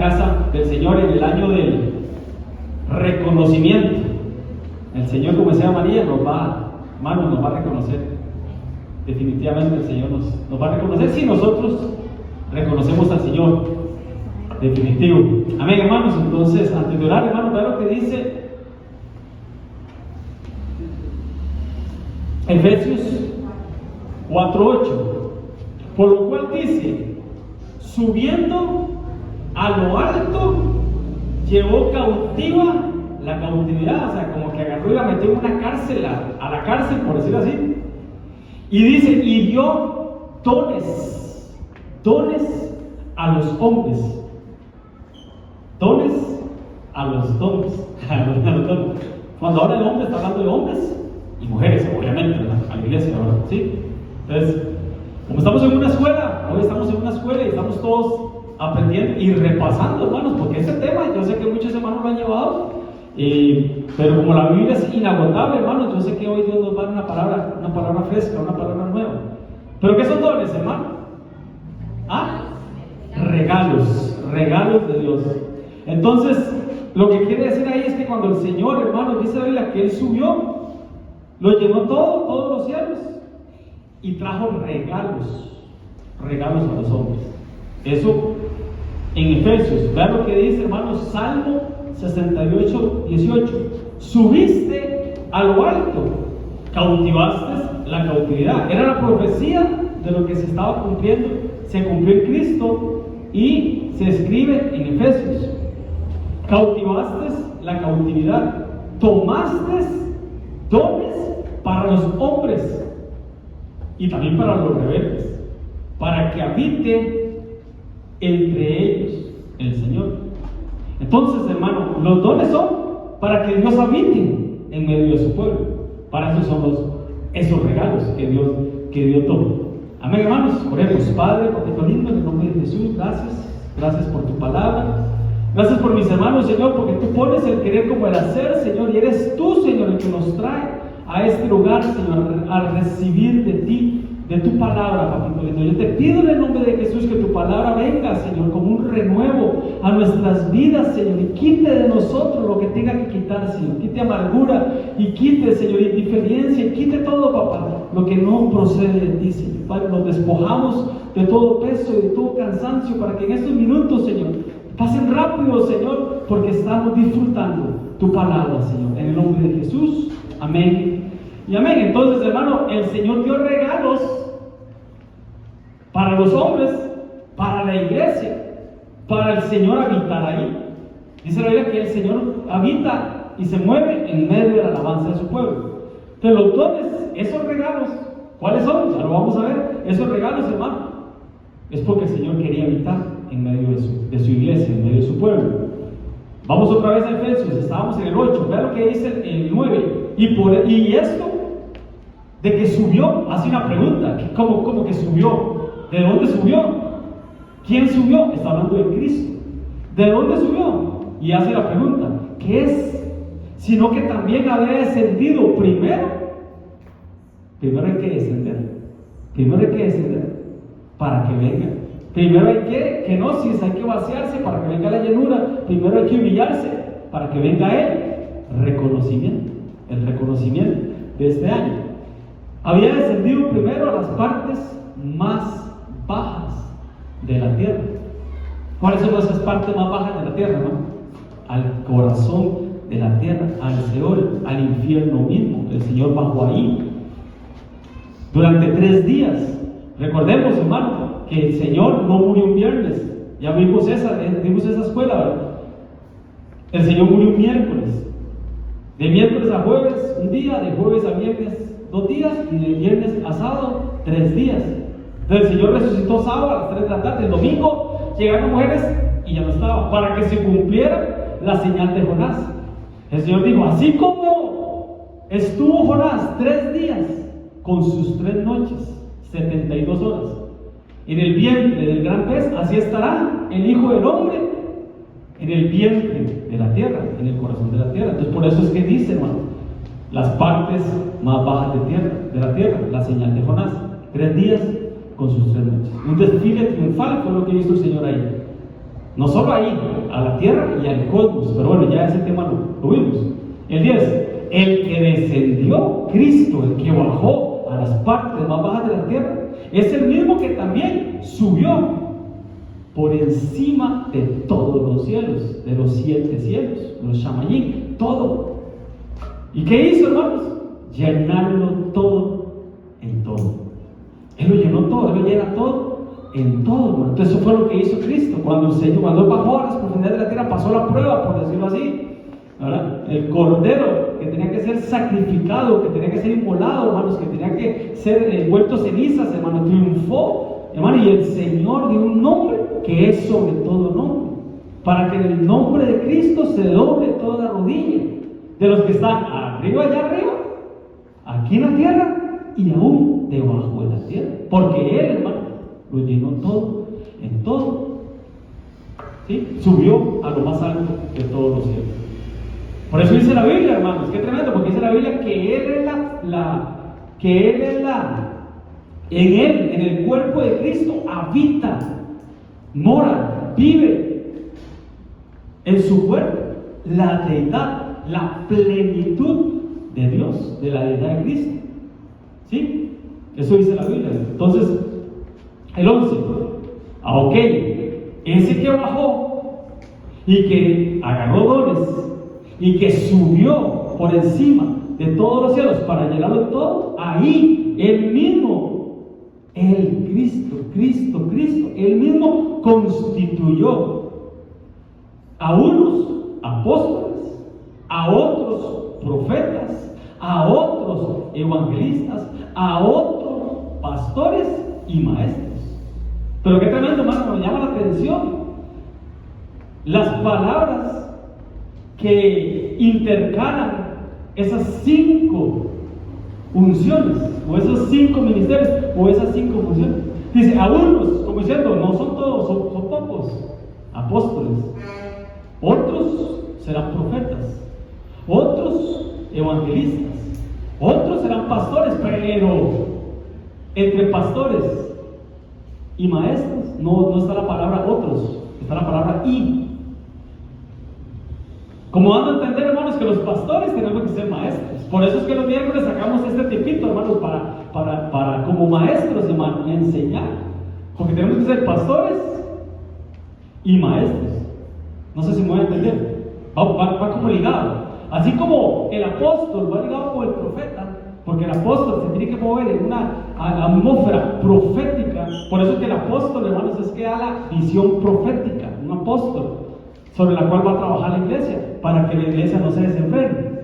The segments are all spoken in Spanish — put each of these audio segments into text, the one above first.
casa del Señor en el año del reconocimiento. El Señor, como decía María, nos va a reconocer. Definitivamente el Señor nos va a reconocer si nosotros reconocemos al Señor. Definitivo. Amén, hermanos. Entonces, antes de orar, hermanos, vean lo que dice Efesios 4:8. Por lo cual dice: subiendo a lo alto, llevó cautiva la cautividad. O sea, como que agarró y la metió en una cárcel, a la cárcel, por decirlo así. Y dice: y dio dones a los hombres. Dones a los dones. Cuando habla de hombres, está hablando de hombres y mujeres, obviamente, a la iglesia, ¿verdad? ¿Sí? Entonces, como estamos en una escuela, hoy estamos en una escuela y estamos todos aprendiendo y repasando, hermanos, porque ese tema, yo sé que muchos hermanos lo han llevado, pero como la Biblia es inagotable, hermanos, yo sé que hoy Dios nos va a dar una palabra fresca, una palabra nueva. ¿Pero qué son dones, hermano? Regalos de Dios. Entonces, lo que quiere decir ahí es que cuando el Señor, hermano, dice la Biblia que Él subió, lo llenó todos los cielos, y trajo regalos a los hombres. Eso en Efesios. Vean lo que dice, hermanos, Salmo 68:18. Subiste a lo alto, cautivaste la cautividad. Era la profecía de lo que se estaba cumpliendo, se cumplió en Cristo y se escribe en Efesios. Cautivaste la cautividad, tomaste dones para los hombres y también para los rebeldes, para que habite entre ellos el Señor. Entonces, hermano, los dones son para que Dios habite en medio de su pueblo. Para eso son esos regalos que Dios toma. Amén, hermanos. Oremos. Padre, Papito lindo, en el nombre de Jesús, gracias por tu palabra. Gracias por mis hermanos, Señor, porque tú pones el querer como el hacer, Señor, y eres tú, Señor, el que nos trae a este lugar, Señor, a recibir de ti, de tu palabra, Papito lindo. Yo te pido en el nombre de Jesús que tu palabra venga, Señor, como un renuevo a nuestras vidas, Señor, y quite de nosotros lo que tenga que quitar, Señor. Quite amargura y quite, Señor, indiferencia, y quite todo, papá, lo que no procede de ti, Señor. Padre, nos despojamos de todo peso y de todo cansancio para que en estos minutos, Señor, pasen rápido, Señor, porque estamos disfrutando tu palabra, Señor. En el nombre de Jesús, amén y amén. Entonces, hermano, el Señor dio regalos para los hombres, para la iglesia, para el Señor habitar ahí. Dice la Biblia que el Señor habita y se mueve en medio de la alabanza de su pueblo. Entonces, los dones, esos regalos, ¿cuáles son? Ya lo vamos a ver. Esos regalos, hermano, es porque el Señor quería habitar en medio de su iglesia, en medio de su pueblo. Vamos otra vez a Efesios, estábamos en el 8, vean lo que dice el 9. Y esto de que subió, hace una pregunta: ¿cómo que subió? ¿De dónde subió? ¿Quién subió? Está hablando de Cristo. ¿De dónde subió? Y hace la pregunta: ¿qué es? Sino que también había descendido primero hay que descender para que venga. Primero hay que kenosis, hay que vaciarse para que venga la llenura. Primero hay que humillarse para que venga el reconocimiento de este año. Había descendido primero a las partes más bajas de la tierra. ¿Cuáles son esas partes más bajas de la tierra, no? Al corazón de la tierra, al Seol, al infierno mismo. El Señor bajó ahí durante 3 días. Recordemos, hermano, que el Señor no murió un viernes. Ya vimos esa escuela, ¿verdad? El Señor murió un miércoles. De miércoles a jueves, un día. De jueves a viernes, 2 días. Y de viernes a sábado, 3 días. Entonces el Señor resucitó sábado a las 3 de la tarde. El domingo llegaron mujeres y ya no estaba. Para que se cumpliera la señal de Jonás. El Señor dijo: así como estuvo Jonás 3 días con sus 3 noches, 72 horas, en el vientre del gran pez, así estará el Hijo del Hombre en el vientre de la tierra, en el corazón de la tierra. Entonces, por eso es que dice, hermano, las partes más bajas de la tierra, la señal de Jonás, 3 días con sus 3 noches. Un desfile triunfal fue lo que hizo el Señor ahí. No solo ahí, a la tierra y al cosmos, pero bueno, ya ese tema lo vimos. El 10, el que descendió, Cristo, el que bajó a las partes más bajas de la tierra, es el mismo que también subió por encima de todos los cielos, de los 7 cielos, de los Shamayim, todo. ¿Y qué hizo, hermanos? Llenarlo todo en todo. Él lo llenó todo, Él lo llena todo en todo, hermano. Entonces eso fue lo que hizo Cristo. Cuando Él bajó a las profundidades de la tierra, pasó la prueba, por decirlo así, ¿verdad? El cordero que tenía que ser sacrificado, que tenía que ser inmolado, hermanos, que tenía que ser vuelto cenizas, hermano, triunfó, hermano, y el Señor dio un nombre que es sobre todo nombre, para que en el nombre de Cristo se doble toda rodilla, de los que están arriba, allá arriba, aquí en la tierra y aún debajo de la tierra, porque Él, hermano, lo llenó todo en todo. ¿Sí? Subió a lo más alto de todos los cielos. Por eso dice la Biblia, hermanos, qué tremendo, porque dice la Biblia que Él es en Él, en el cuerpo de Cristo, habita, mora, vive en su cuerpo la deidad, la plenitud de Dios, de la deidad de Cristo. ¿Sí? Eso dice la Biblia. Entonces, el 11, ok, ese que bajó y que agarró dones y que subió por encima de todos los cielos para llenarlo todo, ahí Él mismo, Cristo, Él mismo constituyó a unos apóstoles, a otros profetas, a otros evangelistas, a otros pastores y maestros. Pero qué tremendo, hermano, me llama la atención las palabras que intercalan esas 5 unciones, o esos 5 ministerios, o esas 5 funciones. Dice, a unos, como diciendo, no son todos, son pocos apóstoles, otros serán profetas, otros evangelistas, otros serán pastores, pero entre pastores y maestros no está la palabra otros, está la palabra y. Como dando a entender, hermanos, que los pastores tenemos que ser maestros. Por eso es que los miércoles sacamos este tipito, hermanos, para como maestros, hermanos, enseñar. Porque tenemos que ser pastores y maestros. No sé si me voy a entender. Va como ligado. Así como el apóstol va ligado con el profeta, porque el apóstol se tiene que mover en una atmósfera profética. Por eso es que el apóstol, hermanos, es que da la visión profética, un apóstol, sobre la cual va a trabajar la iglesia, para que la iglesia no se desenferme.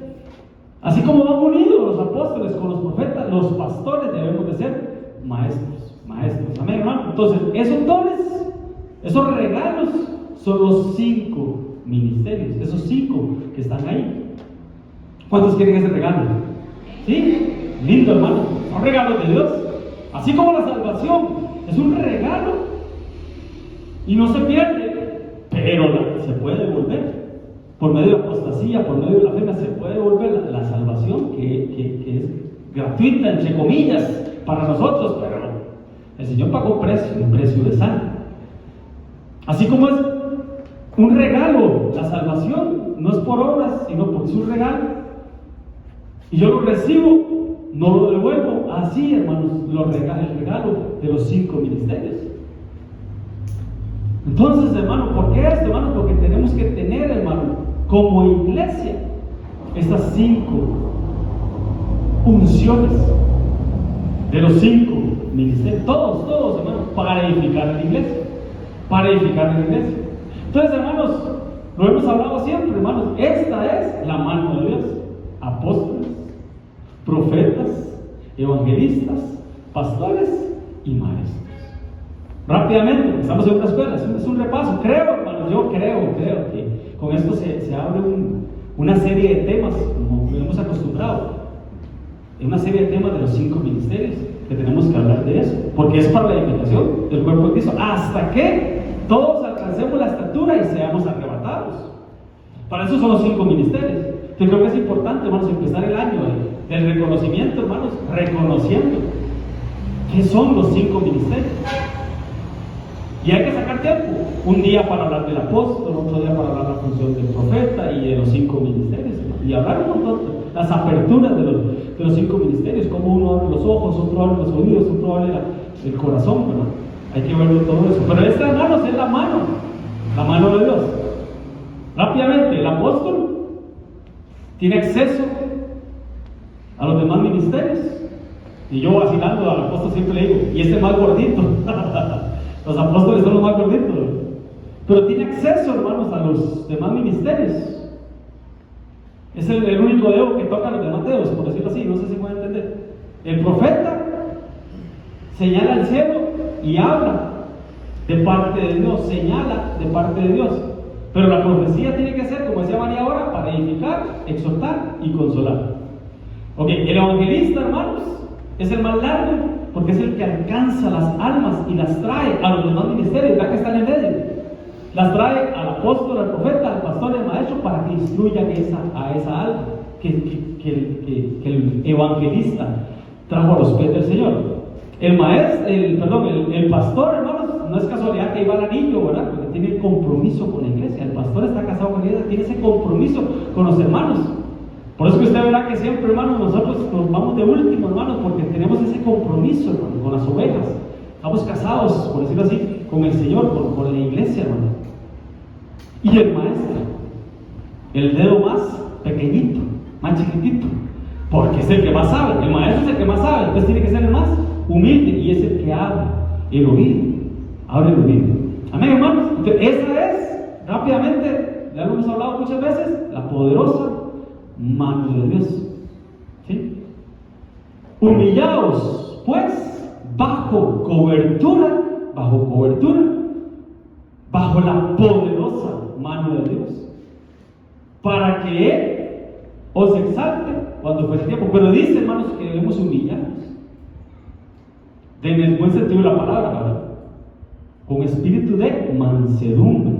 Así como van unidos los apóstoles con los profetas, los pastores debemos de ser maestros. Amén, hermano. Entonces, esos dones, esos regalos, son los 5 ministerios, esos 5 que están ahí. ¿Cuántos quieren ese regalo? ¿Sí? Lindo, hermano. Son regalos de Dios. Así como la salvación es un regalo y no se pierde, pero se puede devolver. Por medio de apostasía, por medio de la fe, se puede devolver la salvación que es gratuita, entre comillas, para nosotros, pero el Señor pagó un precio de sangre. Así como es un regalo, la salvación no es por obras, sino porque es un regalo. Y yo lo recibo, no lo devuelvo. Así, hermanos, el regalo de los 5 ministerios. Entonces, hermano, ¿por qué esto, hermano? Porque tenemos que tener, hermano, como iglesia, estas 5 unciones de los 5 ministerios, todos, hermanos, para edificar la iglesia. Entonces, hermanos, lo hemos hablado siempre, hermanos, esta es la mano de Dios: apóstoles, profetas, evangelistas, pastores y maestros. Rápidamente, estamos en una escuela, es un repaso. Creo, hermanos, yo creo que con esto se abre una serie de temas, como lo hemos acostumbrado, una serie de temas de los 5 ministerios, que tenemos que hablar de eso, porque es para la edificación del cuerpo de Cristo, hasta que todos alcancemos la estatura y seamos arrebatados. Para eso son los 5 ministerios. Yo creo que es importante, hermanos, empezar el año del reconocimiento, hermanos, reconociendo qué son los 5 ministerios. Y hay que sacar tiempo. Un día para hablar del apóstol, otro día para hablar de la función del profeta y de los 5 ministerios, hermano. Y hablar un montón de las aperturas de los 5 ministerios, cómo uno abre los ojos, otro abre los oídos, otro abre el corazón, ¿verdad? Hay que verlo todo eso. Pero esta, hermanos, es la mano de Dios. Rápidamente, el apóstol tiene acceso a los demás ministerios. Y yo vacilando al apóstol siempre le digo, y este más gordito. Los apóstoles son los más gorditos. Pero tiene acceso, hermanos, a los demás ministerios. Es el único dedo que toca a los demás dedos, por decirlo así, no sé si pueden entender. El profeta señala al cielo y habla de parte de Dios, señala de parte de Dios. Pero la profecía tiene que ser, como decía María ahora, para edificar, exhortar y consolar. Ok, el evangelista, hermanos, es el más largo porque es el que alcanza las almas y las trae a los demás ministerios, ya que están en medio. Las trae al apóstol, al profeta, al pastor y al maestro para que instruyan a esa alma que el evangelista trajo a los pies del Señor. El pastor, hermanos, no es casualidad que iba al anillo, ¿verdad? Porque tiene el compromiso con la iglesia. El pastor está casado con la iglesia, tiene ese compromiso con los hermanos. Por eso que usted verá que siempre, hermanos, nosotros nos vamos de último, hermanos, porque tenemos ese compromiso, hermano, con las ovejas. Estamos casados, por decirlo así, con el Señor, con la iglesia, hermano. Y el maestro, el dedo más pequeñito, más chiquitito, porque es el que más sabe. El maestro es el que más sabe, entonces tiene que ser el más humilde y es el que abre el oído. Abre el oído. Amén, hermanos. Entonces, esa es, rápidamente, ya lo hemos hablado muchas veces, la poderosa mano de Dios. ¿Sí? Humillaos, pues, bajo cobertura, bajo la poderosa mano de Dios, para que Él os exalte cuando fuere tiempo. Pero dice, hermanos, que debemos humillarnos, en el buen sentido de la palabra, ¿verdad? Con espíritu de mansedumbre,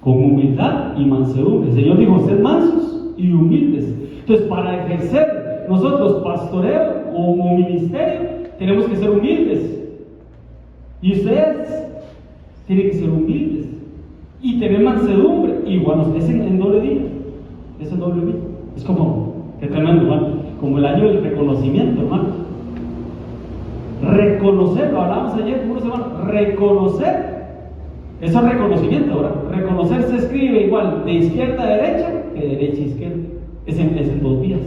con humildad y mansedumbre. El Señor dijo, sed mansos y humildes. Entonces, para ejercer nosotros pastoreo o ministerio, tenemos que ser humildes. Y ustedes tienen que ser humildes y tener mansedumbre. Y bueno, es en doble día. Es en doble día. Es como, qué tremendo, hermano. Como el año del reconocimiento, hermano. Reconocer, lo hablábamos ayer, unos hermanos, reconocer, eso es reconocimiento, ¿verdad? Reconocer se escribe igual de izquierda a derecha que de derecha a izquierda, es en 2 vías.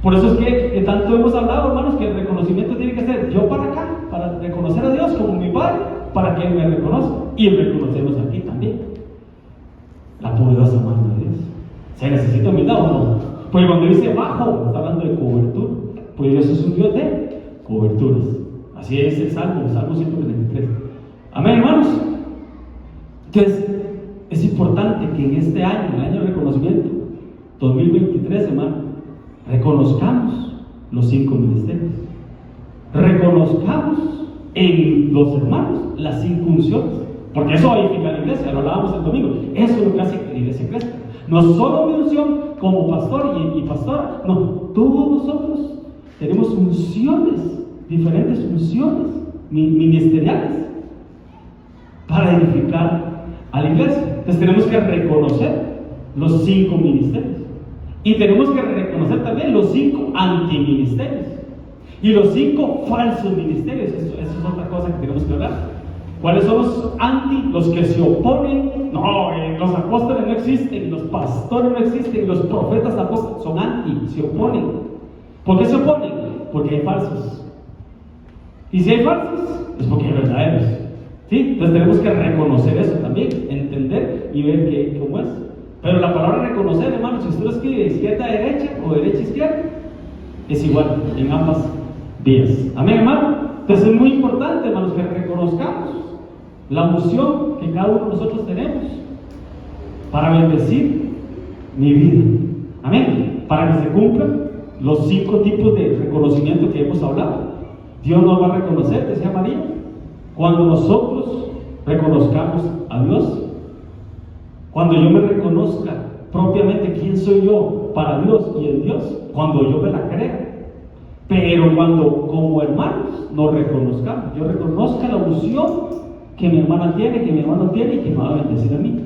Por eso es que tanto hemos hablado, hermanos, que el reconocimiento tiene que ser yo para acá, para reconocer a Dios como mi Padre, para que Él me reconozca, y reconocernos aquí también. La poderosa mano de Dios. ¿Se necesita humildad o no? Porque cuando dice bajo, está hablando de cobertura, pues Dios es un Dios de coberturas. Así es el Salmo 133. Amén, hermanos. Entonces, es importante que en este año, el año de reconocimiento, 2023, hermano, reconozcamos los 5 ministerios. Reconozcamos en los hermanos las 5 unciones. Porque eso edifica la iglesia, lo hablábamos el domingo. Eso es lo que hace que la iglesia crezca. No solo mi unción como pastor y pastora, no, todos nosotros tenemos unciones, diferentes funciones ministeriales para edificar a la iglesia. Entonces tenemos que reconocer los 5 ministerios y tenemos que reconocer también los 5 antiministerios y los 5 falsos ministerios. Eso es otra cosa que tenemos que hablar. ¿Cuáles son los anti? Los que se oponen. No, los apóstoles no existen, los pastores no existen, los profetas tampoco, son anti, se oponen. ¿Por qué se oponen? Porque hay falsos. Y si hay falsos, es porque hay verdaderos. ¿Sí? Entonces tenemos que reconocer eso también, entender y ver cómo es. Pero la palabra reconocer, hermanos, si usted lo escribe de izquierda a derecha o derecha a izquierda, es igual en ambas vías. Amén, hermano. Entonces es muy importante, hermanos, que reconozcamos la unción que cada uno de nosotros tenemos para bendecir mi vida. Amén. Para que se cumplan los 5 tipos de reconocimiento que hemos hablado. Dios nos va a reconocer, decía María, cuando nosotros reconozcamos a Dios. Cuando yo me reconozca propiamente quién soy yo para Dios y en Dios, cuando yo me la crea. Pero cuando como hermanos nos reconozcamos, yo reconozca la unción que mi hermana tiene, que mi hermano tiene y que me va a bendecir a mí.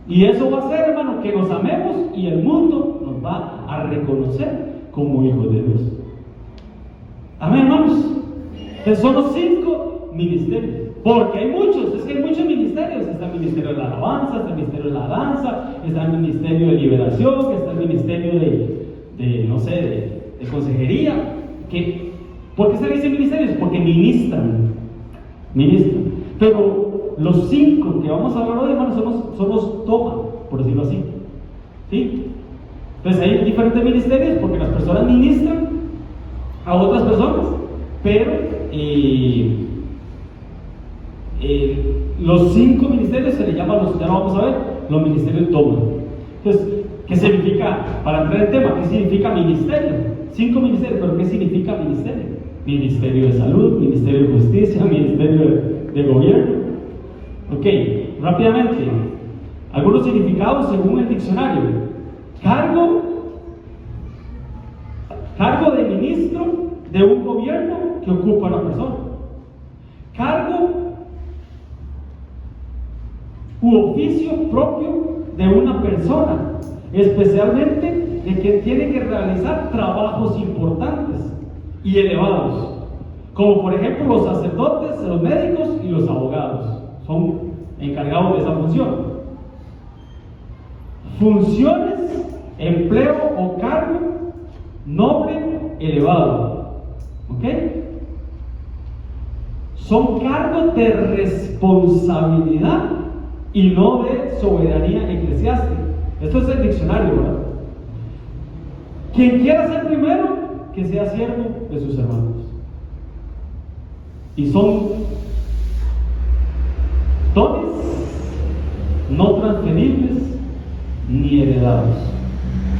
Y eso va a hacer, hermano, que nos amemos y el mundo nos va a reconocer como hijos de Dios. Amén, hermanos. Entonces son los 5 ministerios. Porque hay muchos, es que hay muchos ministerios. Está el ministerio de la alabanza, está el ministerio de la danza, está el ministerio de liberación, está el ministerio de consejería. ¿Por qué se dice ministerios? Porque ministran. Pero los 5 que vamos a hablar hoy, hermanos, son los toma, por decirlo así. ¿Sí? Entonces hay diferentes ministerios porque las personas ministran a otras personas, pero los 5 ministerios se le llaman, ya lo vamos a ver, los ministerios toma. Entonces, ¿qué significa? Para entrar en tema, ¿qué significa ministerio? 5 ministerios, pero ¿qué significa ministerio? Ministerio de salud, ministerio de justicia, ministerio de gobierno. Ok, rápidamente, algunos significados según el diccionario. Cargo de ministro de un gobierno que ocupa una persona. Cargo u oficio propio de una persona, especialmente de quien tiene que realizar trabajos importantes y elevados, como por ejemplo los sacerdotes, los médicos y los abogados, son encargados de esa función. Funciones, empleo o cargo noble, elevado. ¿Ok? Son cargos de responsabilidad y no de soberanía eclesiástica. Esto es el diccionario, ¿verdad? Quien quiera ser primero, que sea siervo de sus hermanos. Y son dones no transferibles ni heredados.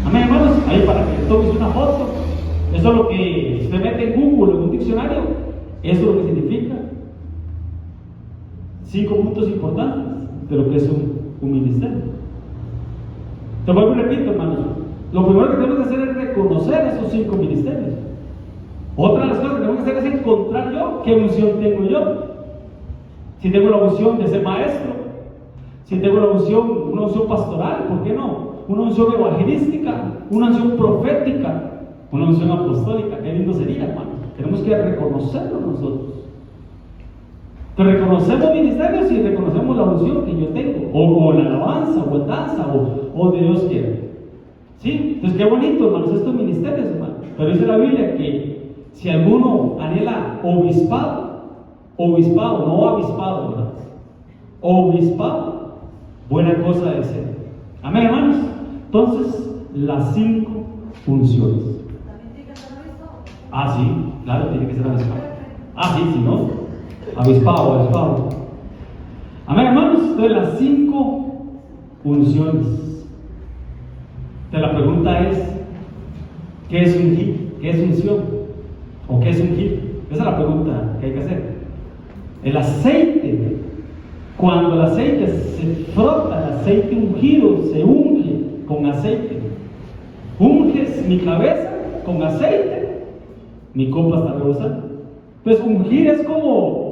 Amén, hermanos. Ahí para que tomes una foto. Eso es lo que se mete en Google, en un diccionario. Eso es lo que significa. 5 puntos importantes de lo que es un ministerio. Te vuelvo y repito, hermanos. Lo primero que tenemos que hacer es reconocer esos 5 ministerios. Otra de las cosas que tenemos que hacer es encontrar yo qué unción tengo yo. Si tengo la unción de ser maestro, si tengo una unción pastoral, ¿por qué no? Una unción evangelística, una unción profética, una unción apostólica. Qué lindo sería, hermano. Tenemos que reconocerlo nosotros. Entonces reconocemos ministerios y reconocemos la unción que yo tengo, o la alabanza, o en danza, o de Dios quiera. ¿Sí? Entonces qué bonito, hermanos, estos ministerios, hermano. Pero dice la Biblia que si alguno anhela obispado, no avispado, ¿verdad? Obispado, buena cosa de ser. Amén, hermanos. Entonces, las 5 funciones. ¿También tiene que ser avispado? Ah, sí, claro, tiene que ser avispado. Ah, sí, si no, avispado. Amén, hermanos. Entonces, las 5 funciones. Entonces, la pregunta es: ¿qué es ungir? ¿Qué es unción? ¿O qué es ungir? Esa es la pregunta que hay que hacer. El aceite, cuando el aceite se frota, el aceite ungido se unge con aceite. Unges mi cabeza con aceite, mi copa está rebosando. Entonces, ungir es como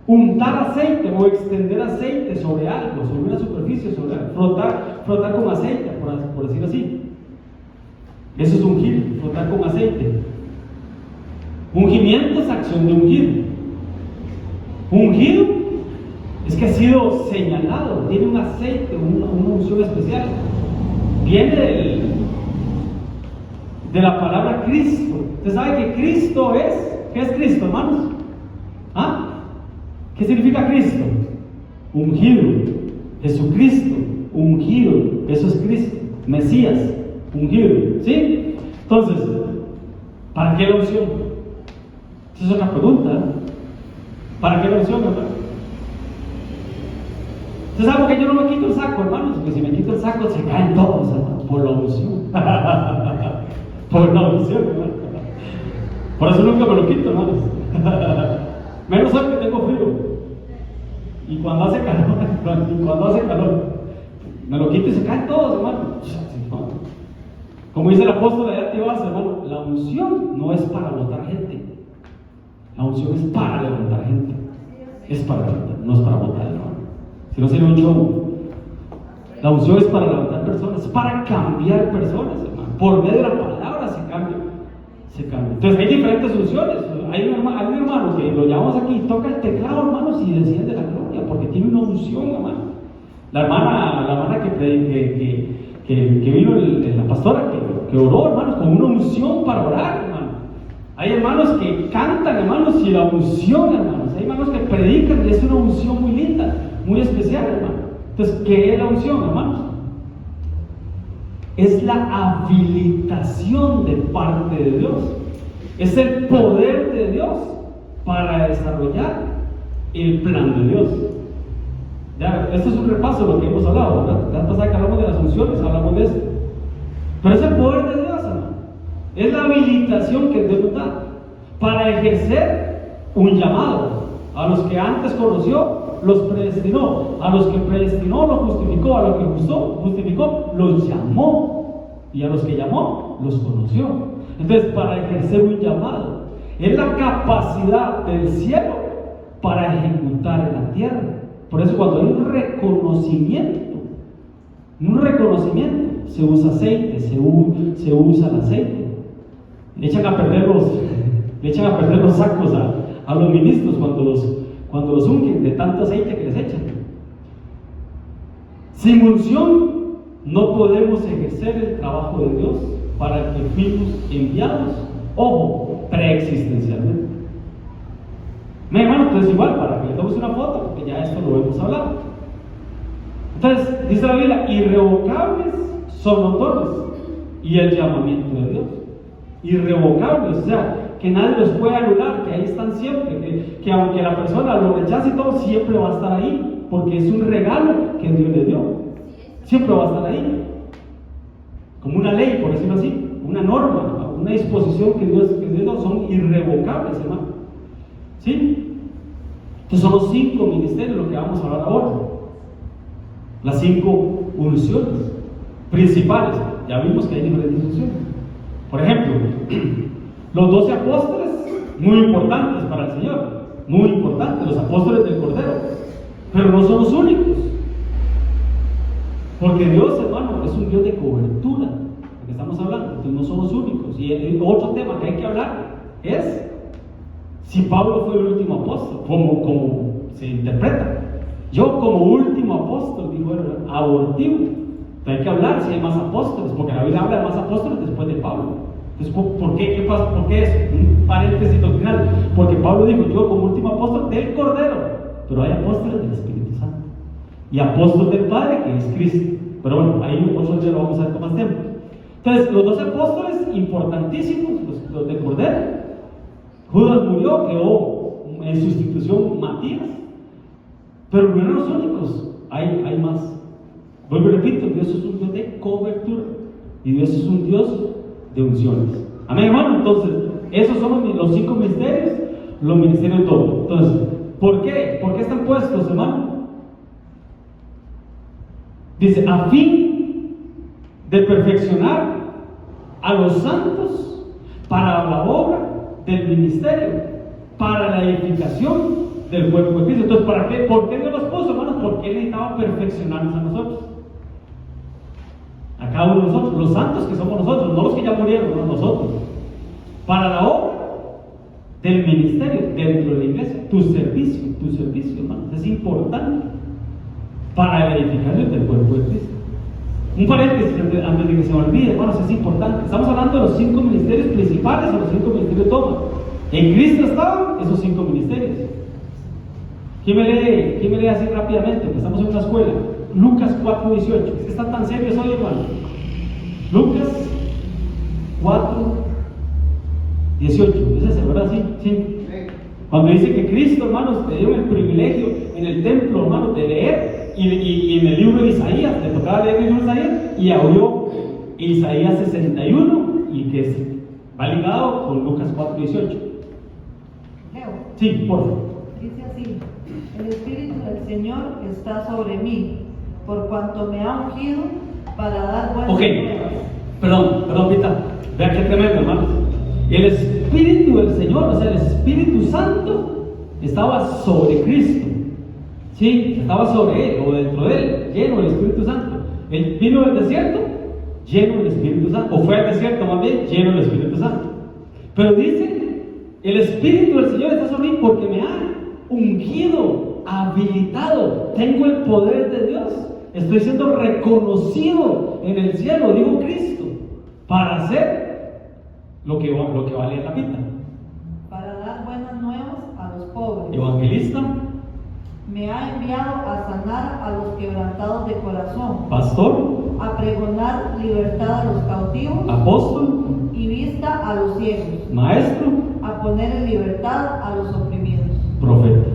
untar aceite o extender aceite sobre algo, sobre una superficie, sobre algo. Frotar con aceite, por decirlo así. Eso es ungir, frotar con aceite. Ungimiento es acción de ungir. Ungido es que ha sido señalado, tiene un aceite, una unción especial. Viene de la palabra Cristo. Usted sabe que Cristo es, ¿qué es Cristo, hermanos? ¿Ah? ¿Qué significa Cristo? Ungido. Jesucristo, ungido. Eso es Cristo. Mesías, ungido. ¿Sí? Entonces, ¿para qué la unción? Esa es otra pregunta, ¿eh? ¿Para qué la unción, hermano? ¿Usted sabe por qué yo no me quito el saco, hermanos? Porque si me quito el saco se caen todos, hermano, por la unción. Por la unción, hermano. Por eso nunca me lo quito, hermanos. Menos hoy que tengo frío. Y cuando hace calor, me lo quito y se caen todos, hermano. Como dice el apóstol allá te vas, hermano, la unción no es para botar gente. La unción es para levantar gente. es para levantar, no es para botar, hermano. Si no sería un show. La unción es para levantar personas, es para cambiar personas, hermano. Por medio de la palabra se cambia. Entonces hay diferentes unciones. Hay un hermano que lo llamamos aquí, toca el teclado, hermanos, y desciende la gloria, porque tiene una unción, hermano. La hermana que vino, la pastora que oró, hermanos, con una unción para orar, hermano. Hay hermanos que cantan, hermanos, y la unción, hermanos. Hay hermanos que predican y es una unción muy linda, muy especial, hermano. Entonces, ¿qué es la unción, hermanos? Es la habilitación de parte de Dios. Es el poder de Dios para desarrollar el plan de Dios. Ya, esto es un repaso de lo que hemos hablado, ¿verdad? La vez pasada que hablamos de las unciones, hablamos de esto. Pero es el poder de Dios, hermano. Es la habilitación que Dios nos da para ejercer un llamado. A los que antes conoció, los predestinó. A los que predestinó, los justificó. A los que justificó, los llamó. Y a los que llamó, los conoció. Entonces, para ejercer un llamado, es la capacidad del cielo para ejecutar en la tierra. Por eso, cuando hay un reconocimiento, se usa aceite, se usa el aceite. Le echan a perder los sacos a los ministros cuando los ungen de tanto aceite que les echan. Sin unción no podemos ejercer el trabajo de Dios para el que fuimos enviados, ojo, preexistencialmente. Mi hermano, entonces igual, para que le tomes una foto, porque ya esto lo hemos hablado. Entonces, dice la Biblia, irrevocables son los dones y el llamamiento de Dios. Irrevocables, o sea, que nadie los puede anular, que ahí están siempre, que aunque la persona lo rechace y todo, siempre va a estar ahí, porque es un regalo que Dios le dio. Siempre va a estar ahí. Como una ley, por decirlo así, una norma, una disposición que Dios dio, son irrevocables, hermano. ¿Sí? Entonces son los 5 ministerios, lo que vamos a hablar ahora. Las 5 unciones principales. Ya vimos que hay diferentes unciones. Por ejemplo, los 12 apóstoles, muy importantes para el Señor, muy importantes, los apóstoles del Cordero, pero no son los únicos. Porque Dios, hermano, es un Dios de cobertura, lo que estamos hablando, entonces no somos únicos. Y el otro tema que hay que hablar es si Pablo fue el último apóstol, como se interpreta. Yo como último apóstol, dijo él, abortivo. Entonces hay que hablar si hay más apóstoles, porque la Biblia habla de más apóstoles después de Pablo. Entonces, ¿por qué? ¿Qué pasa? ¿Por qué eso? Un paréntesis doctrinal. Porque Pablo dijo, yo como último apóstol del Cordero, pero hay apóstoles del Espíritu Santo y apóstol del Padre, que es Cristo. Pero bueno, ahí otro día lo vamos a ver con más tiempo. Entonces, los 12 apóstoles, importantísimos, los del Cordero. Judas murió, quedó en sustitución Matías. Pero no eran los únicos, hay más. Vuelvo y repito, Dios es un Dios de cobertura y Dios es un Dios de unciones. Amén, hermano. Entonces, esos son los 5 ministerios, los ministerios de todo. Entonces, ¿por qué? ¿Por qué están puestos, hermano? Dice, a fin de perfeccionar a los santos para la obra del ministerio, para la edificación del cuerpo de Cristo. Entonces, ¿para qué? ¿Por qué Dios los puso, hermanos? Porque Él necesitaba perfeccionarnos a nosotros, a cada uno de nosotros, los santos que somos nosotros, no los que ya murieron, no nosotros, para la obra del ministerio dentro de la iglesia. Tu servicio, hermanos, es importante para la edificación del cuerpo de Cristo. Un paréntesis antes de que se me olvide, hermanos, es importante. Estamos hablando de los 5 ministerios principales o los 5 ministerios de todo. En Cristo estaban esos 5 ministerios. ¿Quién me lee así rápidamente? Porque estamos en una escuela. Lucas 4:18. Es que están tan serios hoy, hermano. Lucas 4:18. ¿Es ese, verdad? Sí. Cuando dice que Cristo, hermanos, te dio el privilegio en el templo, hermanos, de leer. Y en el libro de Isaías, le tocaba leer el libro de Isaías. Y abrió Isaías 61. Y que va ligado con Lucas 4:18. Leo. Sí, por favor. Dice así: el Espíritu del Señor está sobre mí, por cuanto me ha ungido para dar buenas nuevas. Perdón, Pita. Vea qué tremendo, hermanos. El Espíritu del Señor, o sea, el Espíritu Santo, estaba sobre Cristo. Sí, estaba sobre él o dentro de él, lleno del Espíritu Santo. Él vino del desierto, lleno del Espíritu Santo, o fue al desierto más bien, lleno del Espíritu Santo. Pero dice, el Espíritu del Señor está sobre mí porque me ha ungido, habilitado, tengo el poder de Dios, estoy siendo reconocido en el cielo, digo Cristo, para hacer lo que vale la pena. Para dar buenas nuevas a los pobres. Evangelista. Me ha enviado a sanar a los quebrantados de corazón. Pastor. A pregonar libertad a los cautivos. Apóstol. Y vista a los ciegos. Maestro. A poner en libertad a los oprimidos. Profeta.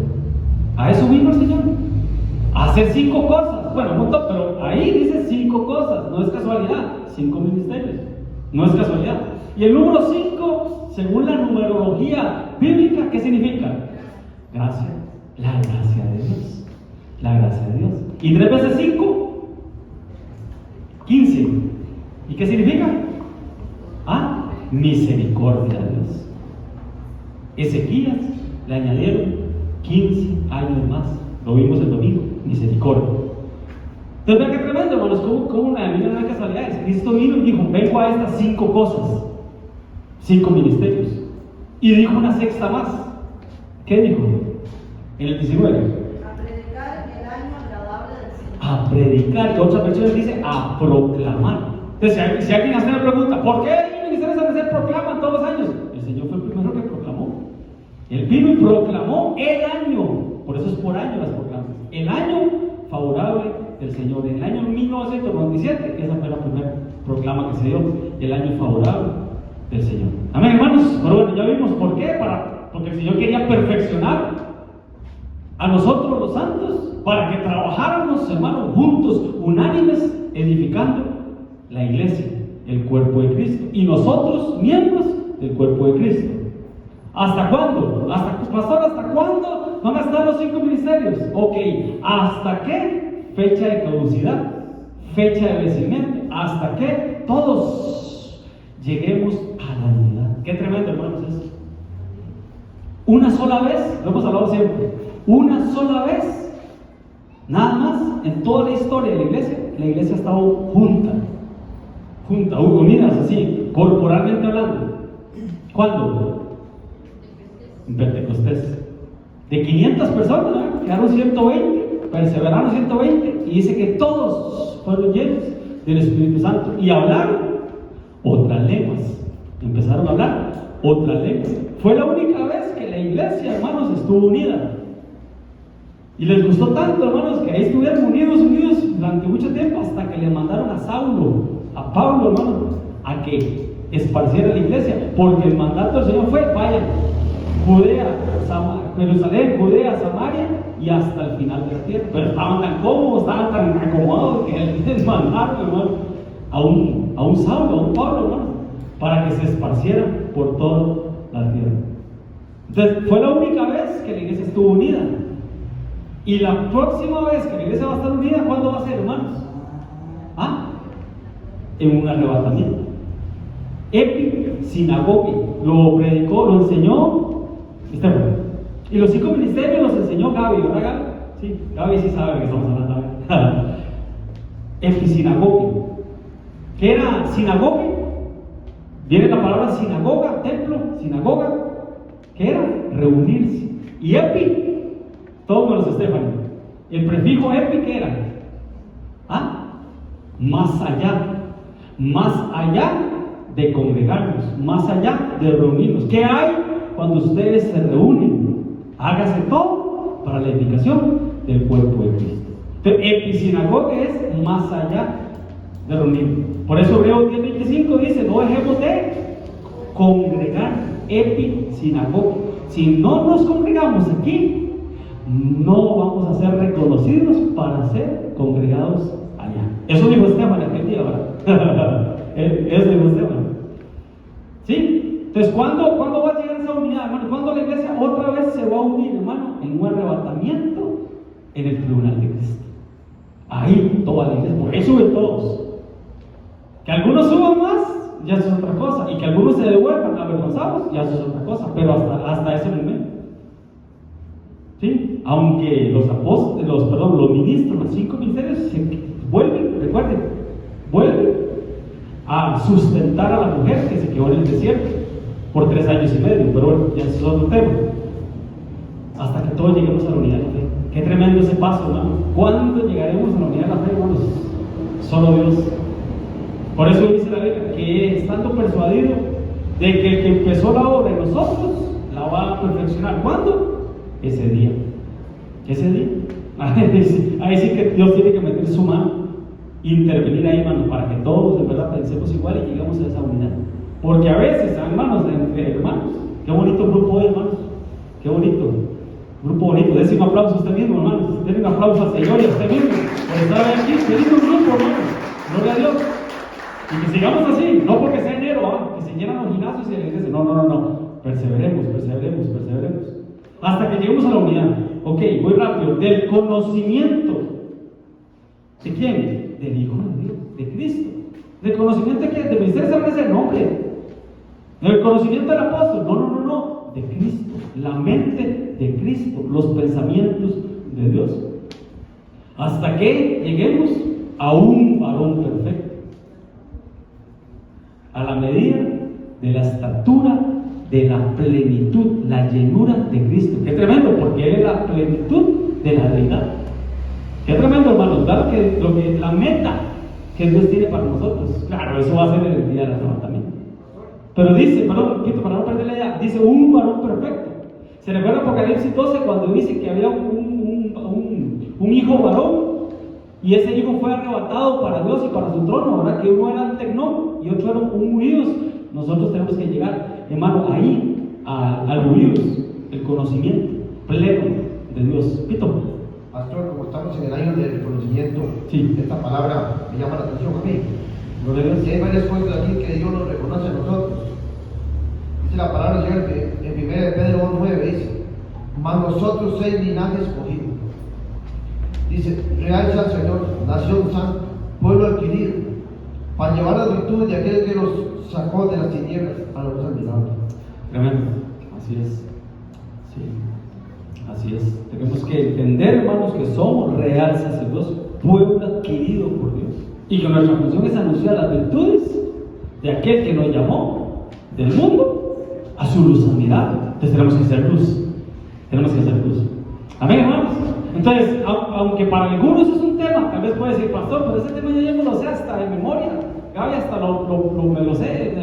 A eso vino el Señor. A hacer 5 cosas. Bueno, un montón, pero ahí dice 5 cosas. No es casualidad. 5 ministerios. No es casualidad. Y el número 5, según la numerología bíblica, ¿qué significa? Gracia. La gracia de Dios. La gracia de Dios. ¿Y 3 veces 5? 15. ¿Y qué significa? Misericordia de Dios. Ezequías le añadieron 15 años más. Lo vimos el domingo. Misericordia. Entonces, vean qué tremendo, hermanos. Como una de casualidades. Cristo vino y dijo: vengo a estas 5 cosas. 5 ministerios. Y dijo una 6ª más. ¿Qué dijo? En el 19. A predicar el año agradable del Señor. A predicar. Y otras versiones dice a proclamar. Entonces, si alguien hace una pregunta, ¿por qué el ministerio de San proclaman todos los años? El Señor fue el primero que proclamó. Él vino y proclamó el año. Por eso es por año las proclamas. El año favorable del Señor. En el año 1997, esa fue la primera proclama que se dio. El año favorable del Señor. Amén, hermanos. Pero bueno, ya vimos por qué. Porque el Señor quería perfeccionar a nosotros los santos, para que trabajáramos, hermanos, juntos, unánimes, edificando la iglesia, el cuerpo de Cristo, y nosotros, miembros del cuerpo de Cristo. ¿Hasta cuándo? Pastor, ¿hasta cuándo van a estar los 5 ministerios? Ok, ¿hasta qué fecha de caducidad? Fecha de vencimiento. ¿Hasta qué todos lleguemos a la unidad? Qué tremendo, hermanos, eso. Una sola vez, lo hemos hablado siempre, una sola vez, nada más en toda la historia de la iglesia ha estado junta, unidas así, corporalmente hablando. ¿Cuándo? En Pentecostés. De 500 personas, ¿no? Quedaron 120, perseveraron 120, y dice que todos fueron llenos del Espíritu Santo y hablaron otras lenguas. Empezaron a hablar otras lenguas. Fue la única vez que la iglesia, hermanos, estuvo unida. Y les gustó tanto, hermanos, que ahí estuvieron unidos durante mucho tiempo, hasta que le mandaron a Pablo, hermanos, a que esparciera la iglesia, porque el mandato del Señor fue: vayan, Jerusalén, Judea, Samaria y hasta el final de la tierra. Pero estaban tan cómodos, estaban tan acomodados, que les mandaron, hermano, a un Saulo, a un Pablo, hermano, para que se esparcieran por toda la tierra. Entonces, fue la única vez que la iglesia estuvo unida. Y la próxima vez que la iglesia va a estar unida, ¿cuándo va a ser, hermanos? En un arrebatamiento. Sinagoga, lo predicó, lo enseñó Esteban. Y los 5 ministerios los enseñó Gaby, ¿verdad, Gaby? Sí, Gaby sí sabe de qué estamos hablando. Sinagoga. ¿Qué era sinagoga? Viene la palabra sinagoga, templo, sinagoga. ¿Qué era? Reunirse. Y todos los Estefanos. El prefijo ¿qué era? Más allá de congregarnos, más allá de reunirnos. ¿Qué hay cuando ustedes se reúnen? Hágase todo para la edificación del cuerpo de Cristo. Entonces, sinagoga es más allá de reunirnos. Por eso Hebreos 10:25 dice: no dejemos de congregar. Sinagoga. Si no nos congregamos aquí, no vamos a ser reconocidos para ser congregados allá. Eso dijo Esteban aquel día, ¿verdad? Eso dijo Esteban. ¿Sí? Entonces, ¿cuándo va a llegar esa unidad, hermano? ¿Cuándo la iglesia otra vez se va a unir, hermano? En un arrebatamiento en el tribunal de Cristo. Ahí toda la iglesia, porque ahí suben todos. Que algunos suban más, ya eso es otra cosa. Y que algunos se devuelvan avergonzados, ya eso es otra cosa. Pero hasta ese momento. ¿Sí? Aunque los apóstoles, los ministros, los 5 ministerios vuelven, recuerden, vuelven a sustentar a la mujer que se quedó en el desierto por 3 años y medio, pero bueno, ya ese es otro tema. Hasta que todos lleguemos a la unidad de la fe. Qué tremendo ese paso, hermano. ¿Cuándo llegaremos a la unidad de la fe, hermanos? Solo Dios. Por eso dice la Biblia que estando persuadido de que el que empezó la obra en nosotros la va a perfeccionar. ¿Cuándo? Ese día. Ese día. Ahí sí que Dios tiene que meter su mano, intervenir ahí, hermano, para que todos de verdad pensemos igual y lleguemos a esa unidad. Porque a veces, hermanos, entre hermanos, qué bonito grupo es, hermanos, qué bonito, grupo bonito. Dense un aplauso a usted mismo, hermanos, denle un aplauso al Señor y a usted mismo por estar aquí. Qué lindo grupo, hermanos, gloria a Dios. Y que sigamos así, no porque sea enero, que se llenan los gimnasios y la iglesia, no, perseveremos, hasta que lleguemos a la unidad. Ok, voy rápido. Del conocimiento, ¿de quién? Del Hijo de Dios, de Cristo. ¿Del conocimiento de quién? ¿Del ministerio se aparece el nombre? ¿Del conocimiento del apóstol? No, de Cristo, la mente de Cristo, los pensamientos de Dios. Hasta que lleguemos a un varón perfecto, a la medida de la estatura de la plenitud, la llenura de Cristo. Qué tremendo, porque Él es la plenitud de la deidad. Qué tremendo, hermanos, claro que la meta que Dios tiene para nosotros, claro, eso va a ser el día del arrebatamiento. Pero dice, repito, para no perder la idea, dice un varón perfecto. ¿Se recuerda Apocalipsis 12 cuando dice que había un hijo varón? Y ese hijo fue arrebatado para Dios y para su trono, ¿verdad? Que uno era un tecnón y otro era un huidos. Nosotros tenemos que llegar, hermano, ahí, al huidos, el conocimiento pleno de Dios. Pito. Pastor, como estamos en el año del conocimiento, sí, esta palabra me llama la atención a mí. Y hay varias cosas aquí que Dios nos reconoce a nosotros. Dice la palabra del Señor en 1 Pedro 9, dice: mas nosotros 6 linajes escogidos. Dice: real sea el Señor, nación santa, pueblo adquirido, para llevar las virtudes de aquel que los sacó de las tinieblas a la luz admirable. Tremendo, así es. Sí, así es. Tenemos que entender, hermanos, que somos real sacerdocio, pueblo adquirido por Dios. Y que nuestra función es anunciar las virtudes de aquel que nos llamó del mundo a su luz admirable. Entonces tenemos que ser luz. Tenemos que ser luz. Amén, hermanos. Entonces, aunque para algunos es un tema, tal vez puede decir, pastor, pero ese tema yo ya me lo sé hasta de memoria. Gaby hasta me lo sé,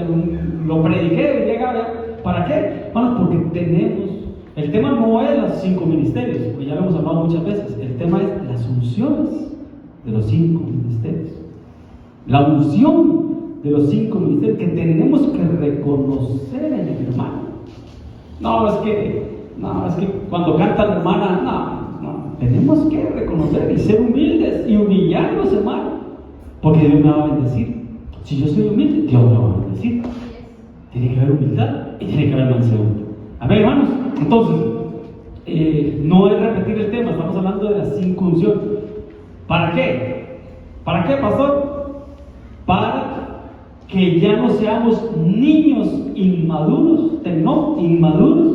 lo prediqué, y Gaby. ¿Para qué? Bueno, porque tenemos, el tema no es los 5 ministerios, porque ya lo hemos hablado muchas veces. El tema es las unciones de los 5 ministerios. La unción de los 5 ministerios que tenemos que reconocer en el hermano. No, es que cuando canta la hermana, no. Tenemos que reconocer y ser humildes y humillarnos, hermano, porque Dios me va a bendecir. Si yo soy humilde, Dios me va a bendecir. Tiene que haber humildad y tiene que haber mansedumbre. Amén, hermanos. Entonces, no es repetir el tema, estamos hablando de la 5 unciones. ¿Para qué? ¿Para qué, pastor? Para que ya no seamos niños inmaduros, inmaduros,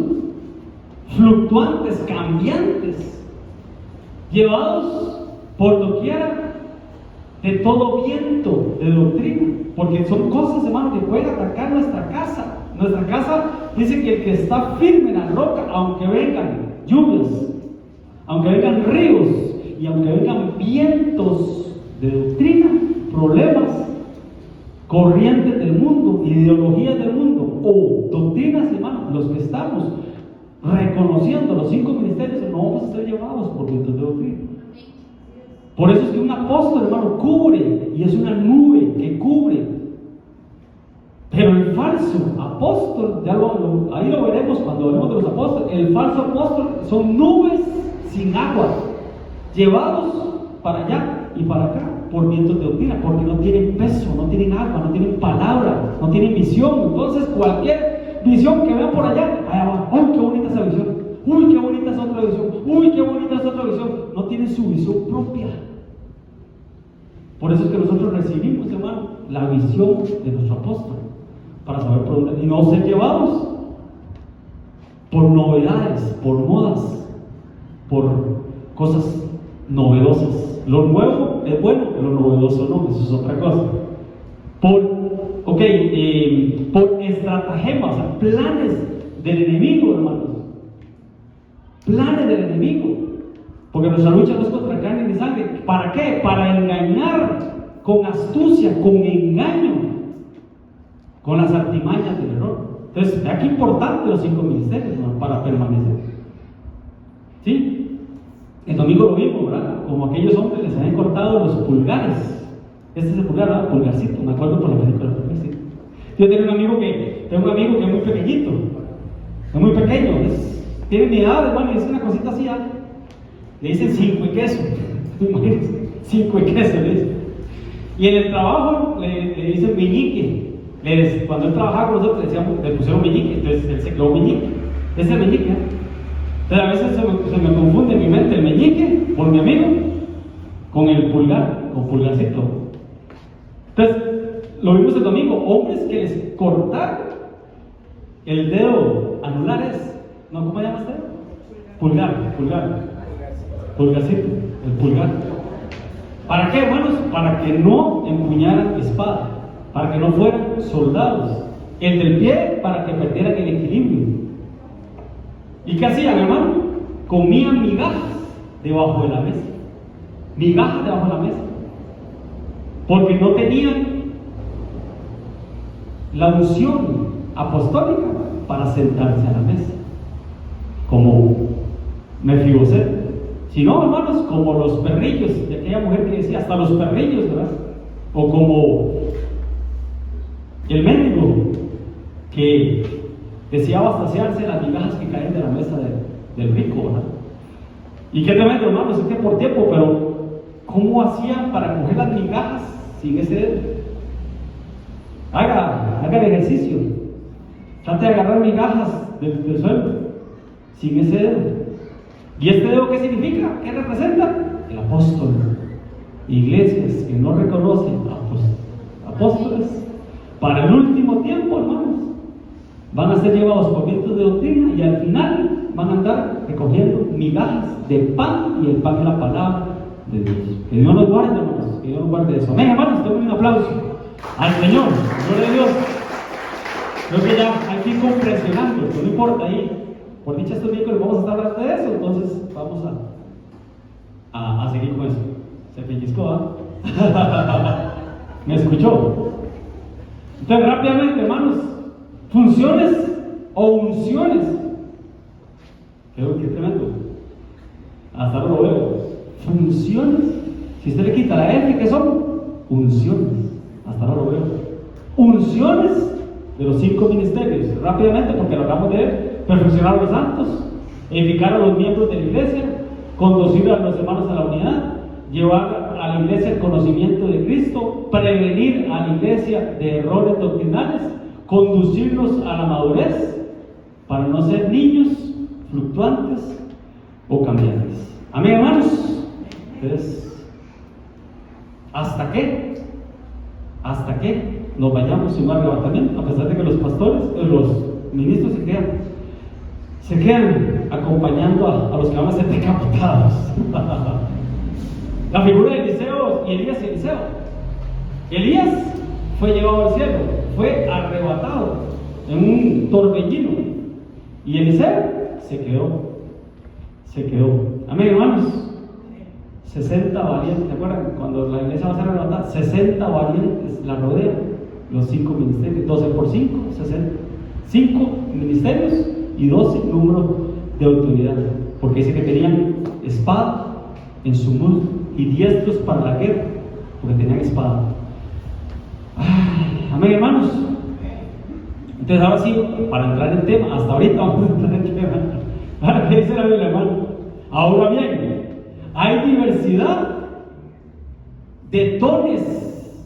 fluctuantes, cambiantes, llevados por doquiera de todo viento de doctrina, porque son cosas, hermano, que pueden atacar nuestra casa. Nuestra casa dice que el que está firme en la roca, aunque vengan lluvias, aunque vengan ríos y aunque vengan vientos de doctrina, problemas, corrientes del mundo, ideologías del mundo o doctrinas, hermano, los que estamos reconociendo los 5 ministerios, no vamos a ser llevados por vientos de doctrina. Por eso es que un apóstol, hermano, cubre, y es una nube que cubre. Pero el falso apóstol, ahí lo veremos cuando hablemos de los apóstoles, el falso apóstol son nubes sin agua, llevados para allá y para acá por vientos de doctrina, porque no tienen peso, no tienen agua, no tienen palabra, no tienen visión. Entonces cualquier visión que vean por allá va, ¡uy, qué bonita esa visión! ¡Uy, qué bonita esa otra visión! ¡Uy, qué bonita esa otra visión! No tienen su visión propia. Por eso es que nosotros recibimos, hermano, la visión de nuestro apóstol, para saber por dónde, y no ser llevados por novedades, por modas, por cosas novedosas. Lo nuevo es bueno, lo novedoso no, eso es otra cosa. Por estratagemas, o sea, planes del enemigo, hermanos. Planes del enemigo. Porque nuestra lucha no es contra carne ni sangre. ¿Para qué? Para engañar con astucia, con engaño, con las artimañas del error. Entonces, vea qué importante los 5 ministerios, hermano, para permanecer. ¿Sí? El domingo lo vimos, ¿verdad? Como aquellos hombres les habían cortado los pulgares. Este es el pulgar, ¿verdad? Pulgarcito, me acuerdo por la película Pulgarcito. Yo tengo un amigo que es muy pequeñito, es muy pequeño, tiene mi edad, hermano, y es una cosita así, ¿ah? Le dicen 5 y queso, imagínense, 5 y queso le dicen. Y en el trabajo le dicen meñique. Cuando él trabajaba con nosotros le pusieron meñique, entonces él se quedó meñique. Ese es meñique, ¿eh? Entonces a veces se me confunde en mi mente el meñique por mi amigo con el pulgar, con pulgarcito. Entonces, lo vimos el domingo, hombres que les cortaron el dedo anular ¿no? ¿Cómo se llama este? Pulgarcito, el pulgar. ¿Para qué, hermanos? Para que no empuñaran espada, para que no fueran soldados. El del pie, para que perdieran el equilibrio. ¿Y qué hacían, hermano? Comían migajas debajo de la mesa. Migajas debajo de la mesa. Porque no tenían la unción apostólica para sentarse a la mesa. Como Mefiboset. Si no, hermanos, como los perrillos de aquella mujer que decía, hasta los perrillos, ¿verdad? O como el mendigo que deseaba saciarse las migajas que caen de la mesa del rico, ¿verdad? Y qué tremendo, hermanos, es que por tiempo, pero ¿cómo hacían para coger las migajas sin ese dedo? Haga el ejercicio. Trate de agarrar migajas del suelo sin ese dedo. ¿Y este dedo qué significa? ¿Qué representa? El apóstol. Iglesias que no reconocen apóstoles, para el último tiempo, hermanos, van a ser llevados por vientos de doctrina y al final van a andar recogiendo migajas de pan, y el pan es la palabra de Dios. Que Dios nos guarde, hermanos, que Dios nos guarde de eso. Amén, hermanos, denle un aplauso al Señor, gloria a Dios. Creo que ya hay que ir comprensionando, pero no importa, ahí, por dicha estos miércoles vamos a estar hablando de eso, entonces vamos a seguir con eso. Se pellizcó, ¿ah? ¿Me escuchó? Entonces, rápidamente, hermanos, funciones o unciones. Creo que tremendo. Hasta ahora lo veo. Funciones. Si usted le quita la F, ¿qué son? Unciones. Hasta ahora lo veo. Unciones de los 5 ministerios. Rápidamente, porque lo hablamos de perfeccionar a los santos, edificar a los miembros de la iglesia, conducir a los hermanos a la unidad, llevar a la iglesia el conocimiento de Cristo, prevenir a la iglesia de errores doctrinales, conducirlos a la madurez para no ser niños fluctuantes o cambiantes. Amén, hermanos. Entonces, ¿hasta qué nos vayamos sin un arrebatamiento? A pesar de que los pastores, los ministros se quedan acompañando a los que van a ser decapitados. La figura de Eliseo y Elías y Eliseo. Elías fue llevado al cielo, fue arrebatado en un torbellino, y Eliseo se quedó. Amén, hermanos. 60 valientes, ¿se acuerdan? Cuando la iglesia va a ser arrebatada, 60 valientes la rodean, los 5 ministerios, 12 por 5, 60. 5 ministerios y 12 números de autoridad, porque dice que tenían espada en su muslo y diestros para la guerra, porque tenían espada. Amén, hermanos. Entonces, ahora sí, para entrar en tema, hasta ahorita vamos a entrar en tema. Ahora, ¿qué dice la Biblia, hermano? Ahora bien, hay diversidad de dones,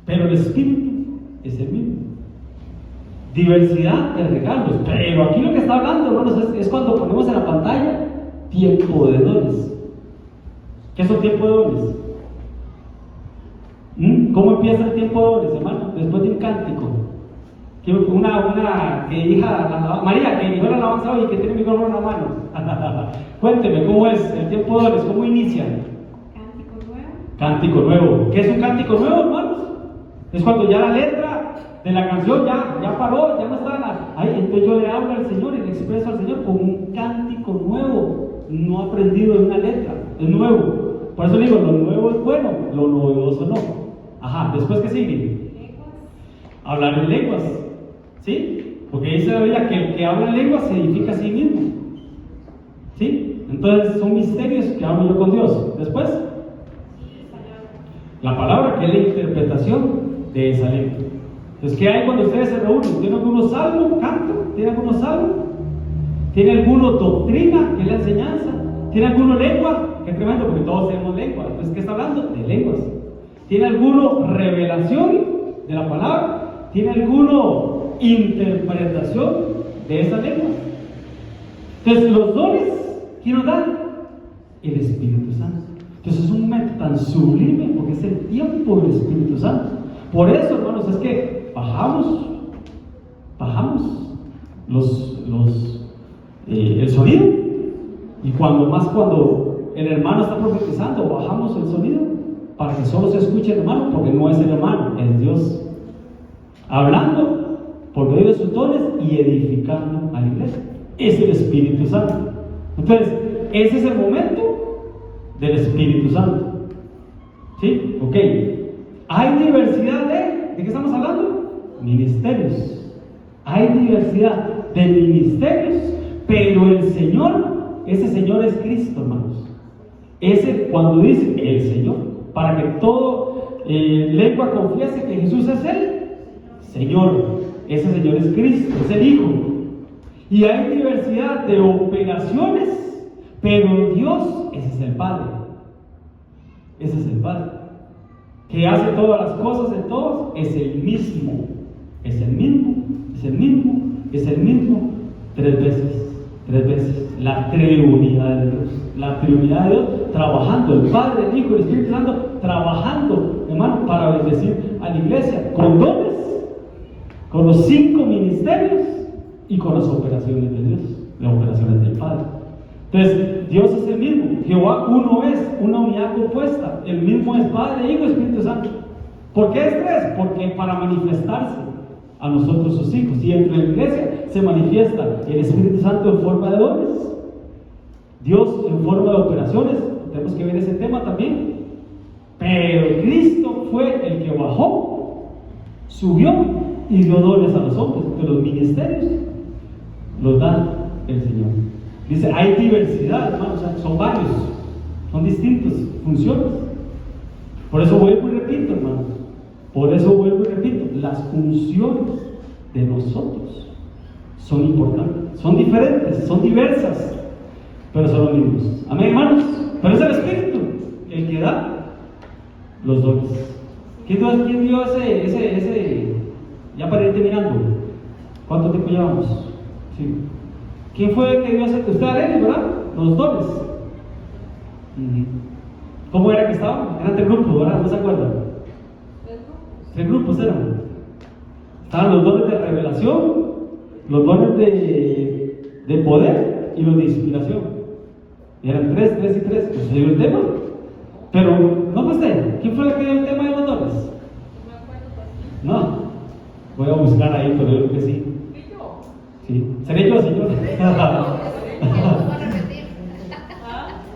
pero el Espíritu es el mismo. Diversidad de regalos, pero aquí lo que está hablando, hermanos, es cuando ponemos en la pantalla tiempo de dones. ¿Qué es un tiempo de dones? ¿Cómo empieza el tiempo de dones, hermano? Después de un cántico Una que hija, María, que dijo la alabanza hoy y que tiene mi micrófono en la mano. Cuénteme, ¿cómo es el tiempo de dones? ¿Cómo inician? Cántico nuevo. Cántico nuevo. ¿Qué es un cántico nuevo, hermanos? Es cuando ya la letra de la canción ya paró, ya no está entonces yo le hablo al Señor y le expreso al Señor con un cántico nuevo, no aprendido de una letra, es nuevo. Por eso digo, lo nuevo es bueno, lo novedoso no. Ajá, ¿después qué sigue? Hablar en lenguas, ¿sí? Porque dice la Biblia que el que habla en lenguas se edifica a sí mismo, ¿sí? Entonces son misterios que hablo yo con Dios. Después, la palabra, que es la interpretación de esa lengua. Entonces, ¿qué hay cuando ustedes se reúnen? ¿Tienen algunos salmos, canto? ¿Tienen algunos salmos? ¿Tienen alguno doctrina, que es la enseñanza? ¿Tienen alguno lengua? Qué tremendo, porque todos tenemos lengua. Entonces, ¿qué está hablando? De lenguas. ¿Tiene alguno revelación de la palabra? ¿Tiene alguno interpretación de esa lengua? Entonces, los dones, ¿quién nos da? El Espíritu Santo. Entonces, es un momento tan sublime porque es el tiempo del Espíritu Santo. Por eso, hermanos, es que bajamos el sonido, y cuando el hermano está profetizando, bajamos el sonido para que solo se escuche el hermano, porque no es el hermano, es Dios hablando por medio de sus dones y edificando a la iglesia. Es el Espíritu Santo. Entonces, ese es el momento del Espíritu Santo. ¿Sí? Ok. Hay diversidad ¿de qué estamos hablando? Ministerios. Hay diversidad de ministerios, pero el Señor, ese Señor es Cristo, hermanos. Ese, cuando dice el Señor, para que todo lengua confiese que Jesús es el Señor. Ese Señor es Cristo, es el Hijo. Y hay diversidad de operaciones, pero Dios, ese es el Padre. Ese es el Padre. Que hace todas las cosas en todos, es el mismo. Es el mismo, es el mismo, es el mismo. Tres veces. La triunidad de Dios. La triunidad de Dios trabajando. El Padre, el Hijo y el Espíritu Santo trabajando, hermano, para bendecir a la iglesia con dones, con los 5 ministerios y con las operaciones de Dios, las operaciones del Padre. Entonces, Dios es el mismo. Jehová uno es, una unidad compuesta. El mismo es Padre, Hijo y Espíritu Santo. ¿Por qué es 3? Porque para manifestarse a nosotros sus hijos. Y entre la iglesia se manifiesta el Espíritu Santo en forma de dones, Dios en forma de operaciones. Tenemos que ver ese tema también. Pero Cristo fue el que bajó, subió y dio dones a los hombres. Que los ministerios los da el Señor. Dice, hay diversidad, hermanos, son varios, son distintas funciones. Por eso vuelvo y repito, hermanos. Por eso vuelvo y repito, las funciones de nosotros son importantes, son diferentes, son diversas, pero son los mismos. Amén, hermanos. Pero es el Espíritu el que da los dones. ¿Quién dio ese? Ya para ir terminando, ¿cuánto tiempo llevamos? Sí. ¿Quién fue el que dio ese? Usted, Arely, ¿verdad? Los dones. ¿Cómo era que estaban? Eran 3 grupos, ¿verdad? ¿No se acuerdan? 3 grupos eran. Estaban los dones de revelación, los dones de poder y los de inspiración. Eran 3 y 3. Pues se dio el tema. Pero, ¿no fue usted? ¿Quién fue el que dio el tema de los dones? No. Voy a buscar ahí, pero yo creo que sí. Sí. ¿Seré yo, señor?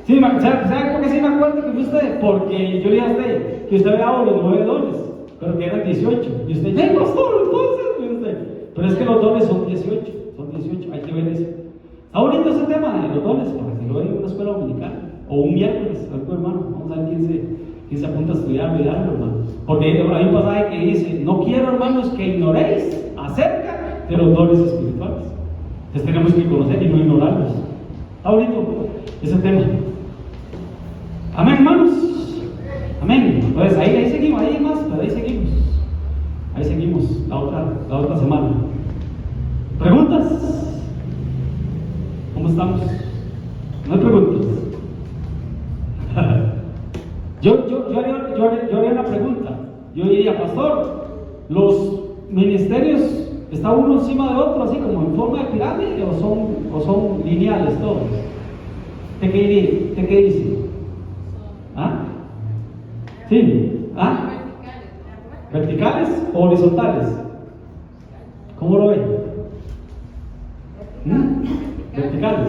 Sí, ¿sabe por qué sí me acuerdo que fue usted? Porque yo le dije a usted que usted había dado los 9 dones, pero que eran 18. Y usted, ¡ya, pastor! Entonces, pero es que los dones son 18, hay que ver eso. Está bonito ese tema de los dones, para que lo vean en una escuela dominical, o un miércoles, algo, hermano. Vamos a ver quién se apunta a estudiar, mirarlo, hermano. Porque hay un pasaje que dice, no quiero, hermanos, que ignoréis acerca de los dones espirituales. Entonces tenemos que conocer y no ignorarlos. Está bonito ese tema. Amén, hermanos. Amén. Entonces ahí seguimos, ahí más, pero ahí seguimos la otra semana. ¿Preguntas? ¿Cómo estamos? No hay preguntas. Yo haría una pregunta. Yo diría, pastor, los ministerios ¿Está uno encima de otro, así como en forma de pirámide, o son lineales todos? ¿Usted qué dice? ¿Ah? ¿Sí? ¿Ah? ¿Verticales o horizontales? ¿Cómo lo ven? ¿Verticales?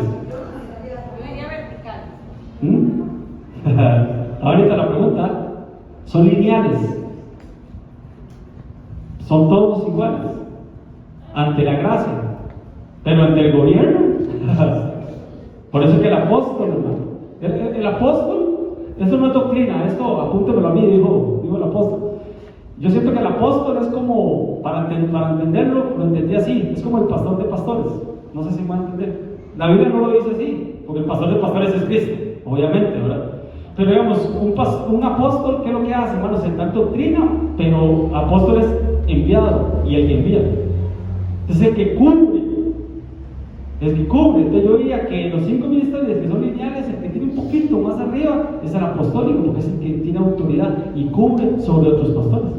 Ahorita la pregunta, ¿son lineales? ¿Son todos iguales? Ante la gracia, pero ante el gobierno. Por eso es que el apóstol, hermano, el apóstol, esto no es doctrina, esto apúntemelo a mí, dijo el apóstol. Yo siento que el apóstol es como, para entenderlo, lo entendí así, es como el pastor de pastores. No sé si me van a entender. La Biblia no lo dice así, porque el pastor de pastores es Cristo, obviamente, ¿verdad? Pero digamos, un apóstol, ¿qué es lo que hace, hermano? Sentar doctrina, pero apóstol es enviado y el que envía. Entonces el que cubre. Entonces yo veía que los 5 ministerios que son lineales, el que tiene un poquito más arriba es el apostólico, porque es el que tiene autoridad y cubre sobre otros pastores.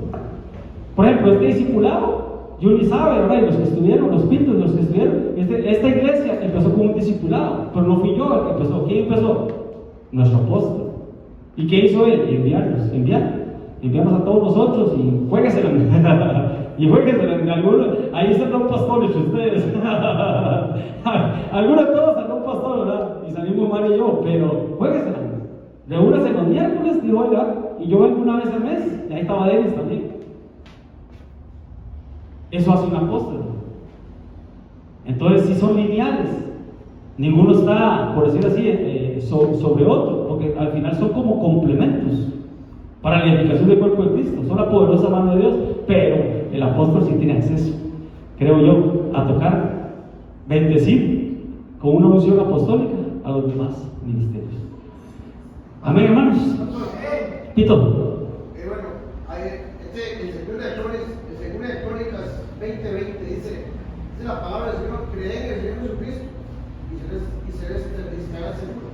Por ejemplo, este discipulado, Yuli sabe, ¿verdad? Y los que estuvieron, los pintos, los que estuvieron, esta iglesia empezó con un discipulado, pero no fui yo el que empezó. ¿Quién empezó? Nuestro apóstol. ¿Y qué hizo él? Enviarnos a todos nosotros y juéguesela. Y juéguesela. Ahí están los pastores, ustedes. Algunos de todos sacó un pastor, ¿verdad? Y salimos Mario y yo, pero juéguesela. Reúnase los miércoles, digo, oiga, y yo vengo una vez al mes, y ahí estaba Dennis también. Eso hace un apóstol. Entonces, si son lineales, ninguno está, por decir así, sobre otro, porque al final son como complementos para la edificación del cuerpo de Cristo. Son la poderosa mano de Dios, pero el apóstol sí tiene acceso, creo yo, a tocar, bendecir con una unción apostólica a los demás ministerios. Amén, hermanos. Pito. Bueno, el segundo de Crónicas 20:20 dice la palabra del Señor: creed en el Señor Jesucristo y serás seguro.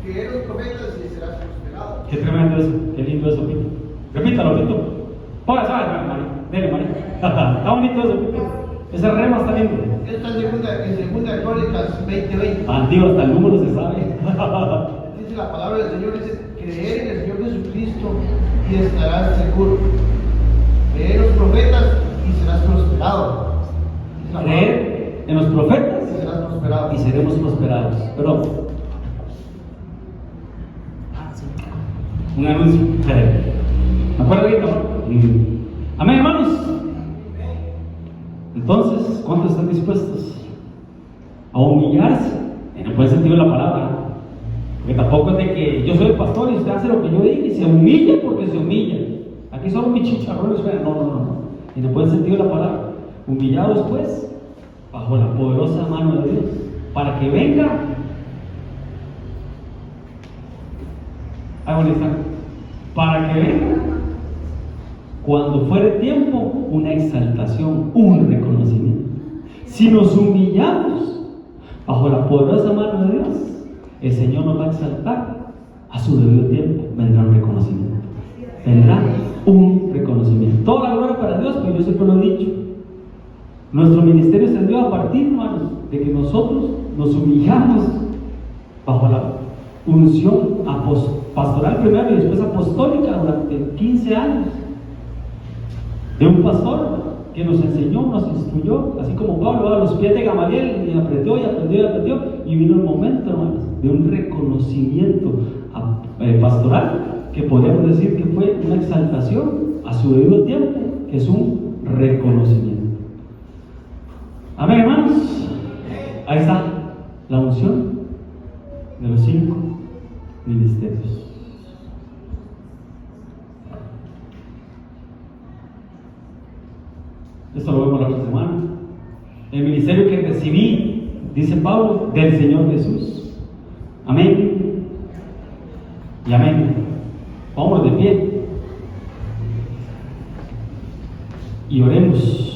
Creed en los profetas y serás prosperado. Qué tremendo eso, qué lindo eso, Pito. Repítalo, Pito. Póngase, María. Dele, María. Está bonito eso, Pito. Ese rema está lindo. Esta es segunda de Crónicas 20:20. Antiguo, hasta el número se sabe. Dice la palabra del Señor, dice: creer en el Señor Jesucristo y estarás seguro. Creer en los profetas y serás prosperado. Creer en los profetas Y serás prosperado. y seremos prosperados. Pero un anuncio. ¿Me acuerdo bien, no? Amén, hermanos. Entonces, ¿cuántos están dispuestos a humillarse en el buen sentido de la palabra? Porque tampoco es de que yo soy el pastor y usted hace lo que yo diga y se humilla porque se humilla. Aquí son mis chicharrones, no. En el buen sentido de la palabra. Humillados pues, bajo la poderosa mano de Dios, para que venga. Para que venga, cuando fuere tiempo, una exaltación, un reconocimiento. Si nos humillamos bajo la poderosa mano de Dios, el Señor nos va a exaltar. A su debido tiempo vendrá un reconocimiento. Vendrá un reconocimiento. Toda la gloria para Dios, pero yo siempre lo he dicho. Nuestro ministerio se dio a partir, hermanos, de que nosotros nos humillamos bajo la unción pastoral primero y después apostólica durante 15 años. De un pastor que nos enseñó, nos instruyó, así como Pablo a los pies de Gamaliel, y aprendió, y vino el momento, hermanos, de un reconocimiento pastoral, que podríamos decir que fue una exaltación a su debido tiempo, que es un reconocimiento. Amén, hermanos. Ahí está la unción de los 5 ministerios. Esto lo vemos la otra semana. El ministerio que recibí, dice Pablo, del Señor Jesús. Amén. Y amén. Vámonos de pie. Y oremos.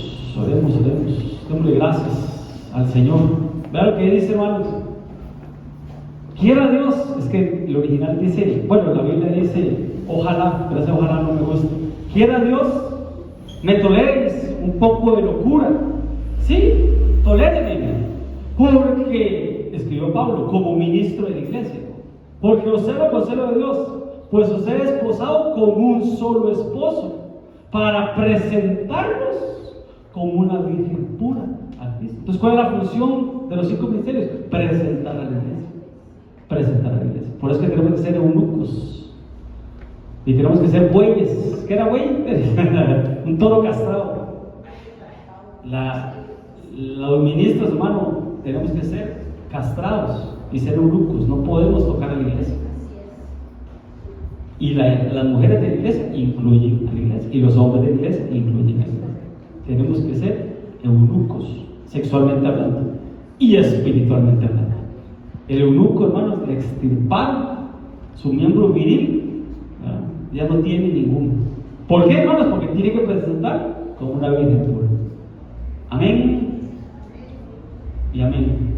Démosle gracias al Señor. Vean lo que dice, hermanos. Quiera Dios, es que el original dice, bueno, la Biblia dice, ojalá, pero ese ojalá no me gusta. Quiera Dios, me toleréis un poco de locura. Sí, tolérenme, porque, escribió Pablo, como ministro de la iglesia, porque os celo con celo de Dios, pues os he desposado con un solo esposo, para presentarnos como una virgen pura a Cristo. Entonces, ¿cuál es la función de los 5 ministerios? Presentar a la iglesia. Presentar a la iglesia. Por eso es que tenemos que ser eunucos. Y tenemos que ser bueyes. ¿Qué era buey? Un toro castrado. Los ministros, hermano, tenemos que ser castrados y ser eunucos. No podemos tocar a la iglesia. Y las mujeres de la iglesia incluyen a la iglesia. Y los hombres de la iglesia incluyen a la iglesia. Tenemos que ser eunucos, sexualmente hablando y espiritualmente hablando. El eunuco, hermanos, le extirparon su miembro viril, ¿verdad? Ya no tiene ninguno. ¿Por qué, hermanos? Porque tiene que presentar como una virgen pura. Amén y amén.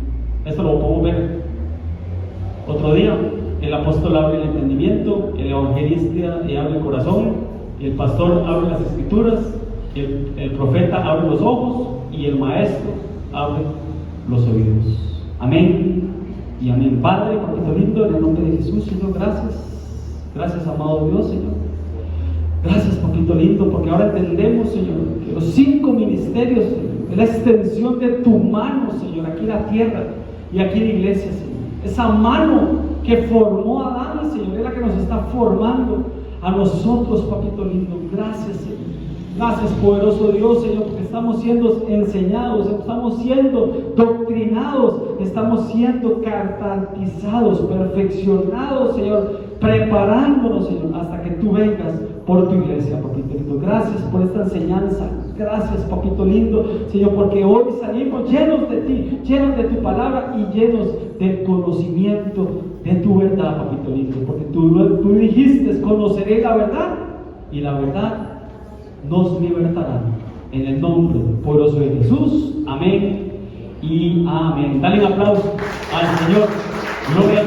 Esto lo podemos ver otro día. El apóstol abre el entendimiento, el evangelista abre el corazón, el pastor abre las escrituras, el profeta abre los ojos y el maestro abre los oídos. Amén y amén. Padre, papito lindo, en el nombre de Jesús, Señor, gracias. Gracias, amado Dios, Señor. Gracias, papito lindo, porque ahora entendemos, Señor, que los 5 ministerios, Señor, es la extensión de tu mano, Señor, aquí en la tierra y aquí en la iglesia, Señor. Esa mano que formó a Adán, Señor, es la que nos está formando a nosotros, papito lindo. Gracias, Señor. Gracias, poderoso Dios, Señor, porque estamos siendo enseñados, estamos siendo doctrinados, estamos siendo cartantizados, perfeccionados, Señor, preparándonos, Señor, hasta que tú vengas por tu iglesia, papito lindo. Gracias por esta enseñanza. Gracias, papito lindo, Señor, porque hoy salimos llenos de ti, llenos de tu palabra y llenos del conocimiento de tu verdad, papito lindo, porque tú dijiste, conoceré la verdad y la verdad nos libertará. En el nombre poderoso de Jesús, amén y amén. Dale un aplauso al Señor. Gloria a Dios.